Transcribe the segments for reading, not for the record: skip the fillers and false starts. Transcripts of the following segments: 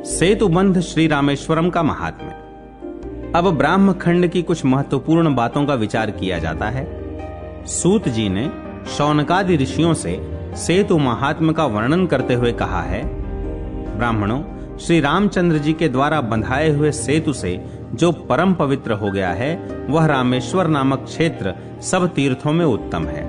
सेतुबंध श्री रामेश्वरम का महात्म्य। अब ब्राह्मखंड की कुछ महत्वपूर्ण बातों का विचार किया जाता है। सूत जी ने शौनकादि ऋषियों से सेतु महात्म्य का वर्णन करते हुए कहा है, ब्राह्मणों, श्री रामचंद्र जी के द्वारा बंधाए हुए सेतु से जो परम पवित्र हो गया है वह रामेश्वर नामक क्षेत्र सब तीर्थों में उत्तम है।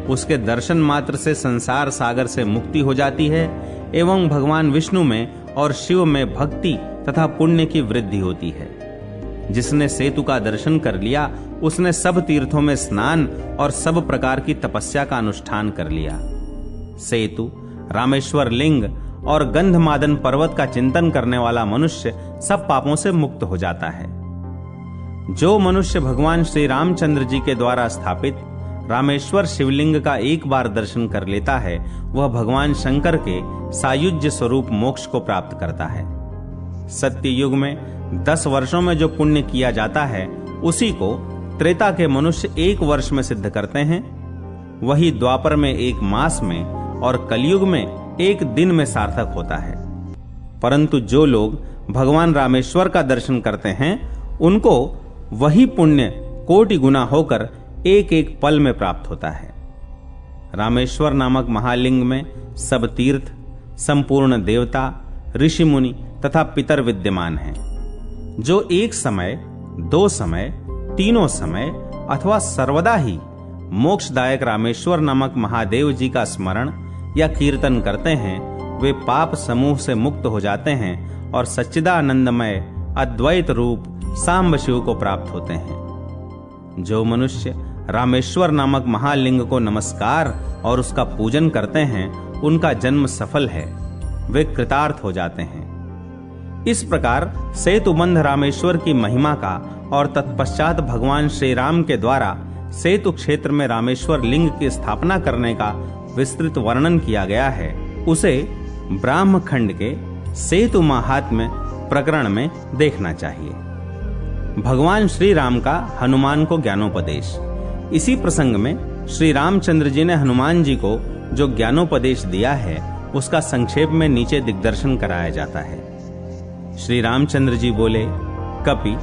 उसके दर्शन मात्र से संसार सागर से मुक्ति हो जाती है एवं भगवान विष्णु में और शिव में भक्ति तथा पुण्य की वृद्धि होती है। जिसने सेतु का दर्शन कर लिया उसने सब तीर्थों में स्नान और सब प्रकार की तपस्या का अनुष्ठान कर लिया। सेतु, रामेश्वर लिंग और गंधमादन पर्वत का चिंतन करने वाला मनुष्य सब पापों से मुक्त हो जाता है। जो मनुष्य भगवान श्री रामचंद्र जी के द्वारा स्थापित रामेश्वर शिवलिंग का एक बार दर्शन कर लेता है वह भगवान शंकर के सायुज्य स्वरूप मोक्ष को प्राप्त करता है। सत्य युग में 10 वर्षों में जो पुण्य किया जाता है उसी को त्रेता के मनुष्य 1 वर्ष में सिद्ध करते हैं। वही द्वापर में 1 मास में और कलयुग में 1 दिन में सार्थक होता है। परंतु जो लोग भगवान रामेश्वर का दर्शन करते हैं उनको वही पुण्य कोटि गुना होकर 1-1 पल में प्राप्त होता है। रामेश्वर नामक महालिंग में सब तीर्थ, संपूर्ण देवता, ऋषि मुनि तथा पितर विद्यमान हैं, जो एक समय, 2 समय, तीनों समय अथवा सर्वदा ही मोक्षदायक रामेश्वर नामक महादेव जी का स्मरण या कीर्तन करते हैं वे पाप समूह से मुक्त हो जाते हैं और सच्चिदानंदमय अद्वैत रूप सांब शिव को प्राप्त होते हैं। जो मनुष्य रामेश्वर नामक महालिंग को नमस्कार और उसका पूजन करते हैं उनका जन्म सफल है, वे कृतार्थ हो जाते हैं। इस प्रकार सेतुबंध रामेश्वर की महिमा का और तत्पश्चात भगवान श्री राम के द्वारा सेतु क्षेत्र में रामेश्वर लिंग की स्थापना करने का विस्तृत वर्णन किया गया है। उसे ब्राह्मखंड के सेतु महात्म्य प्रकरण में देखना चाहिए। भगवान श्री राम का हनुमान को ज्ञानोपदेश। इसी प्रसंग में श्री रामचंद्र जी ने हनुमान जी को जो ज्ञानोपदेश दिया है उसका संक्षेप में नीचे दिग्दर्शन कराया जाता है। श्री रामचंद्र जी बोले, कपि,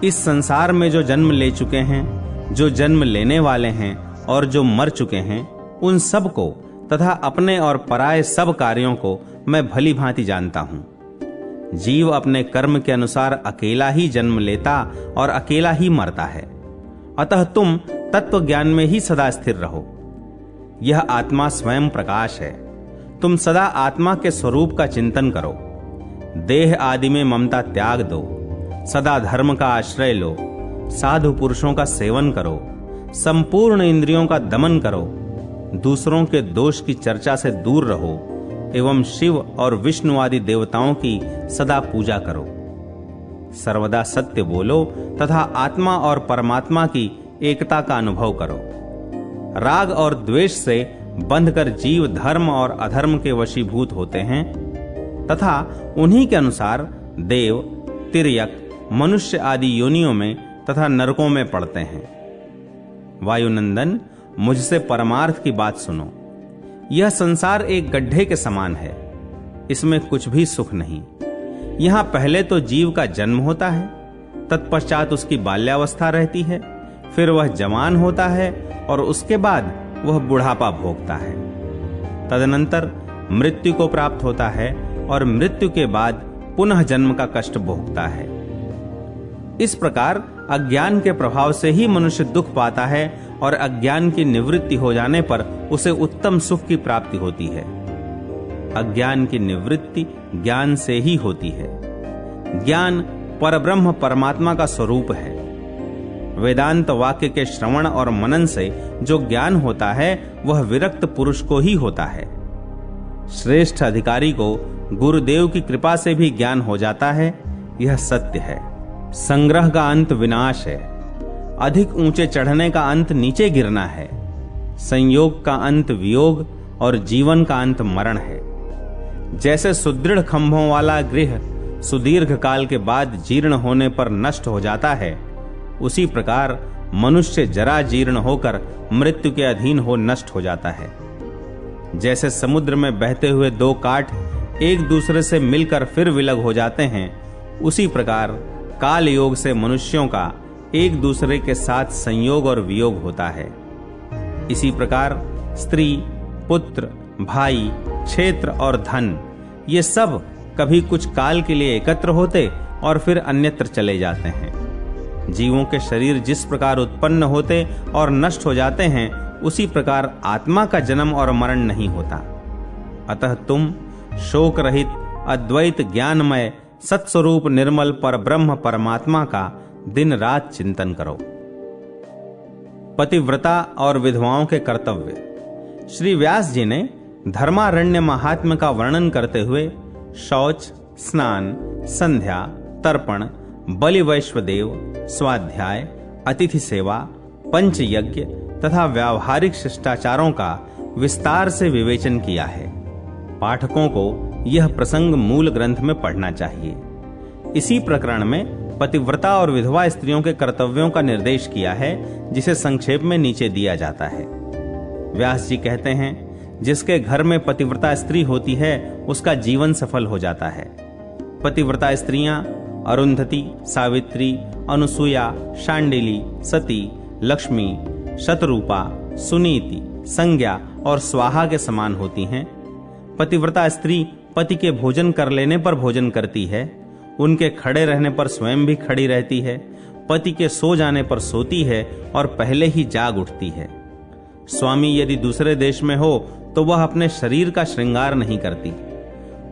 इस संसार में जो जन्म ले चुके हैं, जो जन्म लेने वाले हैं और जो मर चुके हैं उन सब को तथा अपने और पराये सब कार्यों को मैं भली भांति जानता हूं। जीव अपने कर्म के अनुसार अकेला ही जन्म लेता और अकेला ही मरता है। अतः तुम तत्व ज्ञान में ही सदा स्थिर रहो। यह आत्मा स्वयं प्रकाश है। तुम सदा आत्मा के स्वरूप का चिंतन करो। देह आदि में ममता त्याग दो। सदा धर्म का आश्रय लो। साधु पुरुषों का सेवन करो। संपूर्ण इंद्रियों का दमन करो। दूसरों के दोष की चर्चा से दूर रहो एवं शिव और विष्णु आदि देवताओं की सदा पूजा करो। सर्वदा सत्य बोलो तथा आत्मा और परमात्मा की एकता का अनुभव करो। राग और द्वेष से बंधकर जीव धर्म और अधर्म के वशीभूत होते हैं तथा उन्हीं के अनुसार देव, तिर्यक, मनुष्य आदि योनियों में तथा नरकों में पड़ते हैं। वायुनंदन, मुझसे परमार्थ की बात सुनो। यह संसार एक गड्ढे के समान है। इसमें कुछ भी सुख नहीं। यहां पहले तो जीव का जन्म होता है, तत्पश्चात उसकी बाल्यावस्था रहती है, फिर वह जवान होता है और उसके बाद वह बुढ़ापा भोगता है। तदनंतर मृत्यु को प्राप्त होता है और मृत्यु के बाद पुनः जन्म का कष्ट भोगता है। इस प्रकार अज्ञान के प्रभाव से ही मनुष्य दुख पाता है और अज्ञान की निवृत्ति हो जाने पर उसे उत्तम सुख की प्राप्ति होती है। अज्ञान की निवृत्ति ज्ञान से ही होती है। ज्ञान परब्रह्म परमात्मा का स्वरूप है। वेदांत वाक्य के श्रवण और मनन से जो ज्ञान होता है वह विरक्त पुरुष को ही होता है। श्रेष्ठ अधिकारी को गुरुदेव की कृपा से भी ज्ञान हो जाता है, यह सत्य है। संग्रह का अंत विनाश है। अधिक ऊंचे चढ़ने का अंत नीचे गिरना है। संयोग का अंत वियोग और जीवन का अंत मरण है। जैसे सुदृढ़ खंभों वाला गृह सुदीर्घ काल के बाद जीर्ण होने पर नष्ट हो जाता है, उसी प्रकार मनुष्य जरा जीर्ण होकर मृत्यु के अधीन हो नष्ट हो जाता है। जैसे समुद्र में बहते हुए 2 काठ एक दूसरे से मिलकर फिर विलग हो जाते हैं, उसी प्रकार काल योग से मनुष्यों का एक दूसरे के साथ संयोग और वियोग होता है। इसी प्रकार स्त्री, पुत्र, भाई, क्षेत्र और धन ये सब कभी कुछ काल के लिए एकत्र होते और फिर अन्यत्र चले जाते हैं। जीवों के शरीर जिस प्रकार उत्पन्न होते और नष्ट हो जाते हैं, उसी प्रकार आत्मा का जन्म और मरण नहीं होता। अतः तुम शोक रहित अद्वैत ज्ञानमय सत्स्वरूप निर्मल पर ब्रह्म परमात्मा का दिन रात चिंतन करो। पतिव्रता और विधवाओं के कर्तव्य। श्री व्यास जी ने धर्मारण्य महात्म्य का वर्णन करते हुए शौच, स्नान, संध्या, तर्पण, बलि वैश्वदेव, स्वाध्याय, अतिथि सेवा, पंचयज्ञ तथा व्यावहारिक शिष्टाचारों का विस्तार से विवेचन किया है। पाठकों को यह प्रसंग मूल ग्रंथ में पढ़ना चाहिए। इसी प्रकरण में पतिव्रता और विधवा स्त्रियों के कर्तव्यों का निर्देश किया है, जिसे संक्षेप में नीचे दिया जाता है। व्यास जी कहते हैं, जिसके घर में पतिव्रता स्त्री होती है उसका जीवन सफल हो जाता है। पतिव्रता स्त्रियां अरुंधति, सावित्री, अनुसुया, शांडिली, सती, लक्ष्मी, शतरूपा, सुनीति, संज्ञा और स्वाहा के समान होती हैं। पतिव्रता स्त्री पति के भोजन कर लेने पर भोजन करती है, उनके खड़े रहने पर स्वयं भी खड़ी रहती है, पति के सो जाने पर सोती है और पहले ही जाग उठती है। स्वामी यदि दूसरे देश में हो तो वह अपने शरीर का श्रृंगार नहीं करती।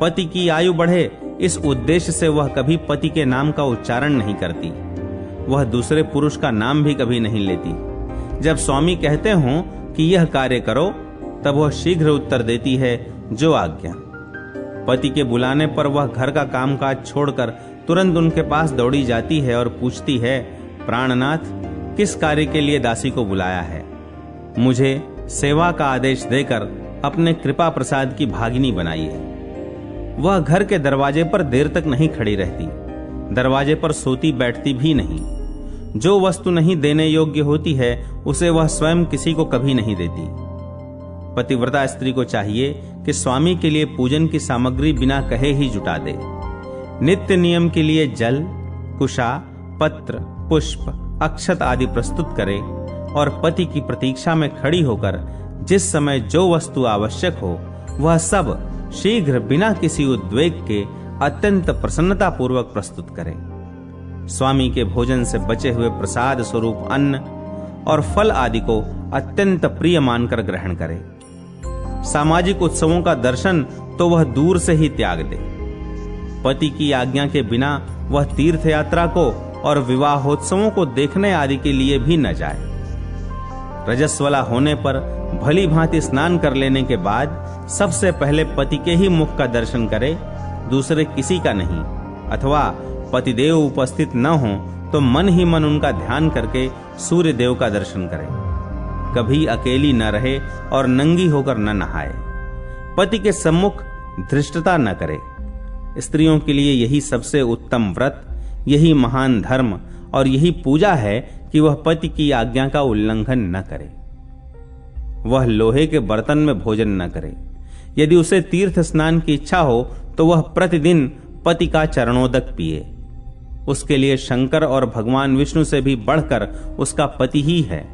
पति की आयु बढ़े इस उद्देश्य से वह कभी पति के नाम का उच्चारण नहीं करती। वह दूसरे पुरुष का नाम भी कभी नहीं लेती। जब स्वामी कहते हों कि यह कार्य करो, तब वह शीघ्र उत्तर देती है, जो आज्ञा। पति के बुलाने पर वह घर का कामकाज छोड़कर तुरंत उनके पास दौड़ी जाती है और पूछती है, प्राणनाथ, किस कार्य के लिए दासी को बुलाया है? मुझे सेवा का आदेश देकर अपने कृपा प्रसाद की भागिनी बनाइए। वह घर के दरवाजे पर देर तक नहीं खड़ी रहती, दरवाजे पर सोती बैठती भी नहीं। जो वस्तु नहीं देने योग्य होती है उसे वह स्वयं किसी को कभी नहीं देती। पतिव्रता स्त्री को चाहिए कि स्वामी के लिए पूजन की सामग्री बिना कहे ही जुटा दे। नित्य नियम के लिए जल, कुशा, पत्र, पुष्प, अक्षत आदि प्रस्तुत करे और पति की प्रतीक्षा में खड़ी होकर जिस समय जो वस्तु आवश्यक हो वह सब शीघ्र बिना किसी उद्वेग के अत्यंत प्रसन्नता पूर्वक प्रस्तुत करे। स्वामी के भोजन से बचे हुए प्रसाद स्वरूप अन्न और फल आदि को अत्यंत प्रिय मानकर ग्रहण करे। सामाजिक उत्सवों का दर्शन तो वह दूर से ही त्याग दे। पति की आज्ञा के बिना वह तीर्थ यात्रा को और विवाहोत्सवों को देखने आदि के लिए भी न जाए। रजस्वला होने पर भली भांति स्नान कर लेने के बाद सबसे पहले पति के ही मुख का दर्शन करे, दूसरे किसी का नहीं। अथवा पतिदेव उपस्थित न हो तो मन ही मन उनका ध्यान करके सूर्य देव का दर्शन करे। कभी अकेली न रहे और नंगी होकर न नहाए। पति के सम्मुख धृष्टता न करे। स्त्रियों के लिए यही सबसे उत्तम व्रत, यही महान धर्म और यही पूजा है कि वह पति की आज्ञा का उल्लंघन न करे। वह लोहे के बर्तन में भोजन न करे। यदि उसे तीर्थ स्नान की इच्छा हो तो वह प्रतिदिन पति का चरणोदक पिए। उसके लिए शंकर और भगवान विष्णु से भी बढ़कर उसका पति ही है।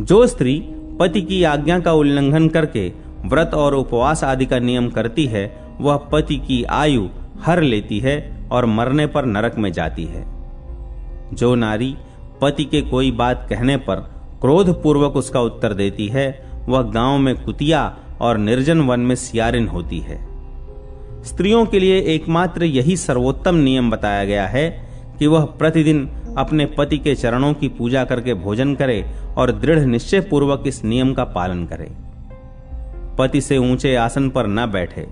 जो स्त्री पति की आज्ञा का उल्लंघन करके व्रत और उपवास आदि का नियम करती है, वह पति की आयु हर लेती है और मरने पर नरक में जाती है। जो नारी पति के कोई बात कहने पर क्रोध पूर्वक उसका उत्तर देती है, वह गांव में कुतिया और निर्जन वन में सियारिन होती है। स्त्रियों के लिए एकमात्र यही सर्वोत्तम नियम बताया गया है कि वह प्रतिदिन अपने पति के चरणों की पूजा करके भोजन करे और दृढ़ निश्चय पूर्वक इस नियम का पालन करे। पति से ऊंचे आसन पर न बैठे,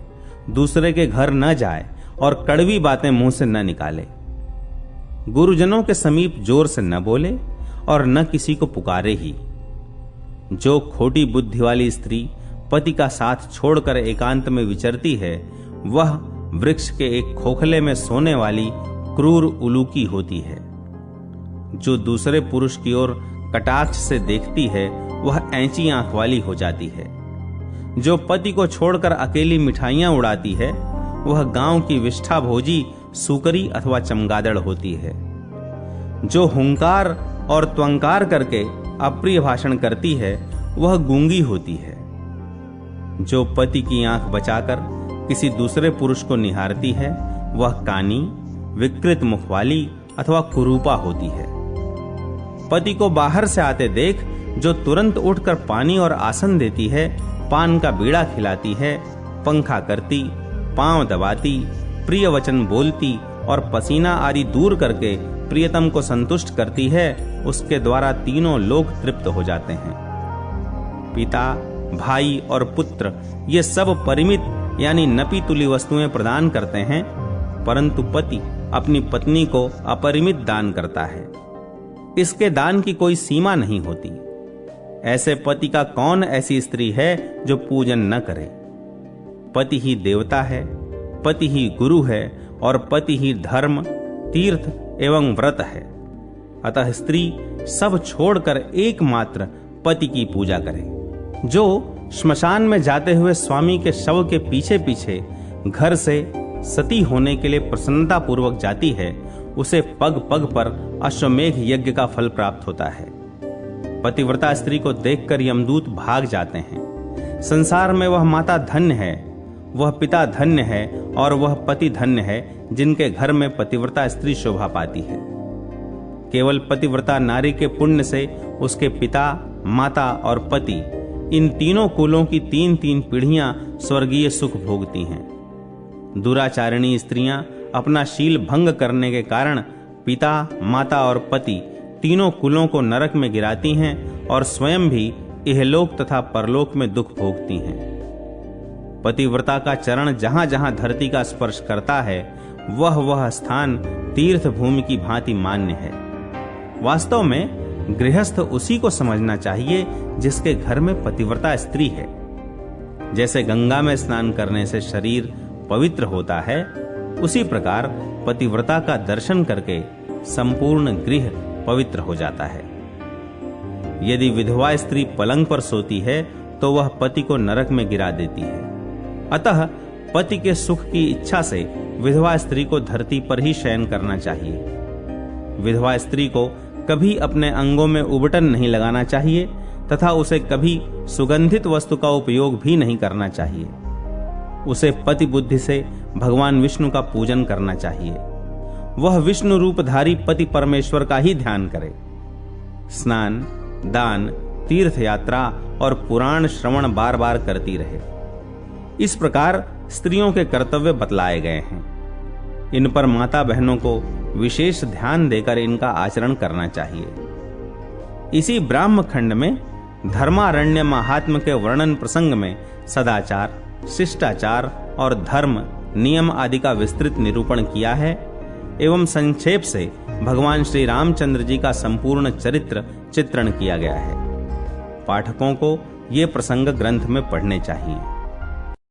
दूसरे के घर न जाए और कड़वी बातें मुंह से न निकाले। गुरुजनों के समीप जोर से न बोले और न किसी को पुकारे ही। जो खोटी बुद्धि वाली स्त्री पति का साथ छोड़कर एकांत में विचरती है, वह वृक्ष के एक खोखले में सोने वाली क्रूर उलूकी होती है। जो दूसरे पुरुष की ओर कटाक्ष से देखती है, वह ऐंची आंख वाली हो जाती है। जो पति को छोड़कर अकेली मिठाइयां उड़ाती है, वह गांव की विष्ठा भोजी सूकरी अथवा चमगादड़ होती है। जो हुंकार और त्वंकार करके अप्रिय भाषण करती है वह गूंगी होती है। जो पति की आंख बचाकर किसी दूसरे पुरुष को निहारती है वह कानी, विकृत मुख वाली अथवा कुरूपा होती है। पति को बाहर से आते देख जो तुरंत उठकर पानी और आसन देती है, पान का बीड़ा खिलाती है, पंखा करती, पांव दबाती, प्रिय वचन बोलती और पसीना आदि दूर करके प्रियतम को संतुष्ट करती है, उसके द्वारा तीनों लोग तृप्त हो जाते हैं। पिता, भाई और पुत्र ये सब परिमित यानी नपी तुली वस्तुएं प्रदान करते हैं, परंतु पति अपनी पत्नी को अपरिमित दान करता है। इसके दान की कोई सीमा नहीं होती। ऐसे पति का कौन ऐसी स्त्री है जो पूजन न करे। पति ही देवता है, पति ही गुरु है और पति ही धर्म, तीर्थ एवं व्रत है। अतः स्त्री सब छोड़कर एकमात्र पति की पूजा करे। जो श्मशान में जाते हुए स्वामी के शव के पीछे पीछे घर से सती होने के लिए प्रसन्नता पूर्वक जाती है, उसे पग पग पर अश्वमेघ यज्ञ का फल प्राप्त होता है। पतिव्रता स्त्री को देखकर यमदूत भाग जाते हैं। संसार में वह माता धन्य है, वह पिता धन्य है और वह पति धन्य है जिनके घर में पतिव्रता स्त्री शोभा पाती है। केवल पतिव्रता नारी के पुण्य से उसके पिता, माता और पति इन तीनों कुलों की 3-3 पीढ़ियां स्वर्गीय सुख भोगती हैं। दुराचारिणी स्त्रियां अपना शील भंग करने के कारण पिता, माता और पति तीनों कुलों को नरक में गिराती हैं और स्वयं भी इहलोक तथा परलोक में दुख भोगती हैं। पतिव्रता का चरण जहां जहां धरती का स्पर्श करता है वह स्थान तीर्थ भूमि की भांति मान्य है। वास्तव में गृहस्थ उसी को समझना चाहिए जिसके घर में पतिव्रता स्त्री है। जैसे गंगा में स्नान करने से शरीर पवित्र होता है, उसी प्रकार पतिव्रता का दर्शन करके संपूर्ण गृह पवित्र हो जाता है। यदि विधवा स्त्री पलंग पर सोती है तो वह पति को नरक में गिरा देती है। अतः पति के सुख की इच्छा से विधवा स्त्री को धरती पर ही शयन करना चाहिए। विधवा स्त्री को कभी अपने अंगों में उबटन नहीं लगाना चाहिए तथा उसे कभी सुगंधित वस्तु का उपयोग भी नहीं करना चाहिए। उसे पति बुद्धि से भगवान विष्णु का पूजन करना चाहिए। वह विष्णु रूपधारी पति परमेश्वर का ही ध्यान करे। स्नान, दान, तीर्थ यात्रा और पुराण श्रवण बार बार करती रहे। इस प्रकार स्त्रियों के कर्तव्य बतलाए गए हैं। इन पर माता बहनों को विशेष ध्यान देकर इनका आचरण करना चाहिए। इसी ब्राह्म खंड में धर्मारण्य महात्म्य के वर्णन प्रसंग में सदाचार, शिष्टाचार और धर्म, नियम आदि का विस्तृत निरूपण किया है एवं संक्षेप से भगवान श्री रामचंद्र जी का संपूर्ण चरित्र चित्रण किया गया है। पाठकों को ये प्रसंग ग्रंथ में पढ़ने चाहिए।